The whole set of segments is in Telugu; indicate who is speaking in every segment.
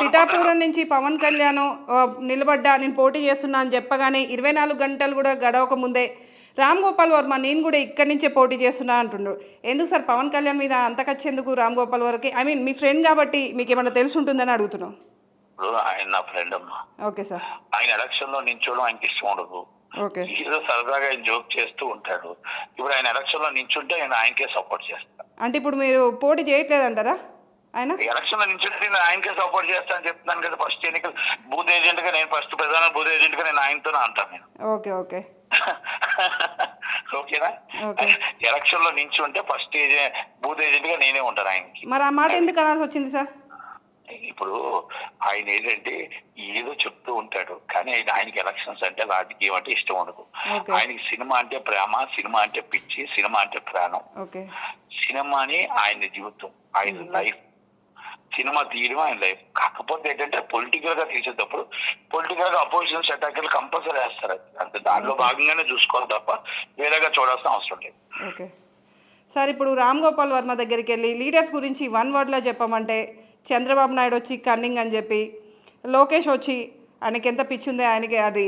Speaker 1: పిఠాపురం నుంచి పవన్ కళ్యాణ్ నిలబడ్డా, నేను పోటీ చేస్తున్నా అని చెప్పగానే 24 గంటలు కూడా గడవక ముందే రామ్ గోపాల్ వర్మ నేను కూడా ఇక్కడి నుంచే పోటీ చేస్తున్నా అంటున్నాడు. ఎందుకు సార్ పవన్ కళ్యాణ్ మీద అంత ఖర్చెందుకు రామ్ గోపాల్ వర్మకి? ఐ మీన్ మీ ఫ్రెండ్ కాబట్టి మీకు ఏమైనా తెలిసి ఉంటుందని అడుగుతున్నాం.
Speaker 2: ఆయన నా ఫ్రెండ్ అమ్మా.
Speaker 1: Okay sir.
Speaker 2: ఆయన ఎలక్షన్ లో నించోవడం ఆయనకి ఇష్టం ఉండదు.
Speaker 1: ఓకే.
Speaker 2: ఏదో సరదాగా ఆయన జోక్ చేస్తూ ఉంటాడు. ఇప్పుడు ఆయన ఎలక్షన్ లో నించుంటే నేను ఆయనకే సపోర్ట్ చేస్తాను.
Speaker 1: అంటే ఇప్పుడు మీరు పోటీ చేయట్లేదంటారా? ఆయన
Speaker 2: ఎలక్షన్ లో నించుంటే నేను ఆయనకే సపోర్ట్ చేస్తానని చెప్తున్నాను కదా. ఫస్ట్ ఎన్నికలు బూత్ ఏజెంట్ గా నేను, ఫస్ట్ ప్రధాన బూత్ ఏజెంట్ గా నేను ఆయనతోనే అంటాను నేను.
Speaker 1: ఓకే ఓకే
Speaker 2: ఓకేనా? ఎలక్షన్ లో నించుంటే ఫస్ట్ బూత్ ఏజెంట్ గా నేనే ఉంటాను ఆయనకి.
Speaker 1: మరి ఆ మాట ఎందుకు అనాల్సి వచ్చింది సార్?
Speaker 2: ఇప్పుడు ఆయన ఏంటంటే ఏదో చెప్తూ ఉంటాడు, కానీ ఆయనకి ఎలక్షన్స్ అంటే రాజకీయం అంటే ఇష్టం ఉండదు. ఆయనకి సినిమా అంటే ప్రేమ, సినిమా అంటే పిచ్చి, సినిమా అంటే ప్రాణం. సినిమాని ఆయన జీవితం, ఆయన లైఫ్. సినిమా తీయడం ఆయన లైఫ్. కాకపోతే ఏంటంటే పొలిటికల్ గా తీసేటప్పుడు పొలిటికల్ గా అపోజిషన్ అటాక్లు కంపల్సరీ వేస్తారు. అంతే, దాంట్లో భాగంగానే చూసుకోవాలి తప్ప వేరేగా చూడాల్సిన అవసరం లేదు.
Speaker 1: ఓకే సార్, ఇప్పుడు రామ్ గోపాల్ వర్మ దగ్గరికి వెళ్ళి లీడర్స్ గురించి 1 వర్డ్లో చెప్పమంటే చంద్రబాబు నాయుడు వచ్చి కన్నింగ్ అని చెప్పి, లోకేష్ వచ్చి ఆయనకి ఎంత పిచ్చి ఉందో ఆయనకి అది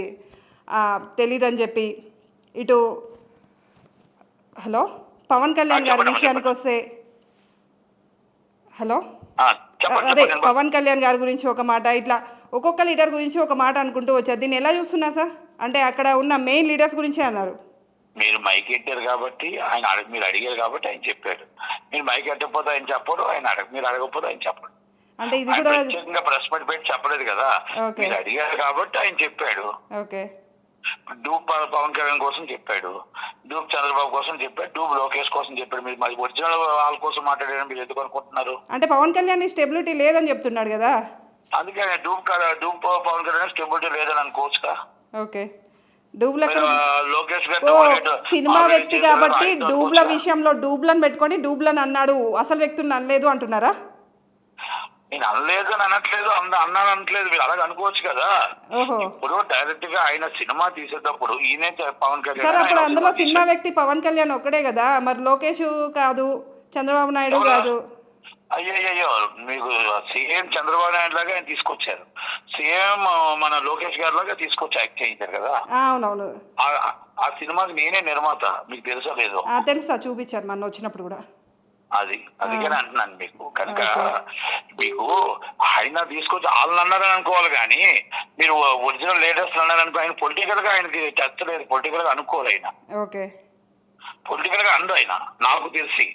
Speaker 1: తెలీదని చెప్పి, ఇటు హలో పవన్ కళ్యాణ్ గారి విషయానికి వస్తే, హలో అదే పవన్ కళ్యాణ్ గారి గురించి ఒక మాట, ఇట్లా ఒక్కొక్క లీడర్ గురించి ఒక మాట అనుకుంటూ వచ్చారు. దీన్ని ఎలా చూస్తున్నారు సార్? అంటే అక్కడ ఉన్న మెయిన్ లీడర్స్ గురించే అన్నారు.
Speaker 2: మీరు మైక్ ఎట్టారు కాబట్టి ఆయన మీరు అడిగారు కాబట్టి ఆయన చెప్పాడు. మీరు మైక్ ఎట్టకపోతే ఆయన చెప్పడు, మీరు అడగకపోతే ఆయన చెప్పడు.
Speaker 1: అంటే ఇది కూడా
Speaker 2: ప్రత్యేకంగా ప్రెస్ మీట్ పెట్టి చెప్పలేదు కదా, మీరు అడిగారు కాబట్టి ఆయన చెప్పాడు.
Speaker 1: ఓకే.
Speaker 2: డూబ్ పవన్ కళ్యాణ్ కోసం చెప్పాడు, డూబ్ చంద్రబాబు కోసం చెప్పాడు, డూబ్ లోకేష్ కోసం చెప్పాడు. మీరు మరి ఒరిజినల్ వాళ్ళ కోసం మాట్లాడారు, మీరు ఎందుకు అనుకుంటున్నారు?
Speaker 1: అంటే పవన్ కళ్యాణ్ స్టెబిలిటీ లేదని చెప్తున్నాడు కదా, అందుకే
Speaker 2: డూబ్ పవన్ కళ్యాణ్ స్టెబిలిటీ లేదని అనుకోవచ్చుగా.
Speaker 1: ఓకే. డూబ్ల
Speaker 2: లోకేష్
Speaker 1: సినిమా వ్యక్తి కాబట్టి డూబ్ల విషయంలో డూబ్లను పెట్టుకొని డూబ్లను అన్నాడు, అసలు వ్యక్తులను అనలేదు అంటున్నారా?
Speaker 2: నేను అనలేదు అని అనట్లేదు, అన్నాను అనట్లేదు, మీరు అలాగ అనుకోవచ్చు కదా. ఇప్పుడు డైరెక్ట్ గా ఆయన సినిమా తీసేటప్పుడు ఈయనే పవన్ కళ్యాణ్
Speaker 1: సార్, అప్పుడు అందులో సినిమా వ్యక్తి పవన్ కళ్యాణ్ ఒక్కడే కదా, మరి లోకేష్ కాదు, చంద్రబాబు నాయుడు కాదు.
Speaker 2: అయ్యో, మీకు సీఎం చంద్రబాబు నాయుడు లాగా ఆయన తీసుకొచ్చారు, సీఎం మన లోకేష్ గారి లాగా తీసుకొచ్చి యాక్ట్ చేయించారు కదా.
Speaker 1: అవునవును.
Speaker 2: ఆ సినిమాకి నేనే నిర్మాత, మీకు తెలుసా లేదు?
Speaker 1: తెలుసా, చూపించారు మొన్న వచ్చినప్పుడు కూడా.
Speaker 2: అందుకని అంటున్నాను మీకు. కనుక మీకు ఆయన తీసుకొచ్చి వాళ్ళని అన్నారని అనుకోవాలి, కానీ మీరు ఒరిజినల్ లీడర్స్ అన్నారనుకో. ఆయన పొలిటికల్ గా ఆయనకి చచ్చలేదు, పొలిటికల్ గా అనుకోవాలి ఆయన. పొలిటికల్ గా అందు ఆయన నాకు తెలిసి.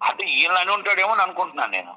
Speaker 2: అంటే ఈయన అని ఉంటాడేమో అని అనుకుంటున్నాను నేను.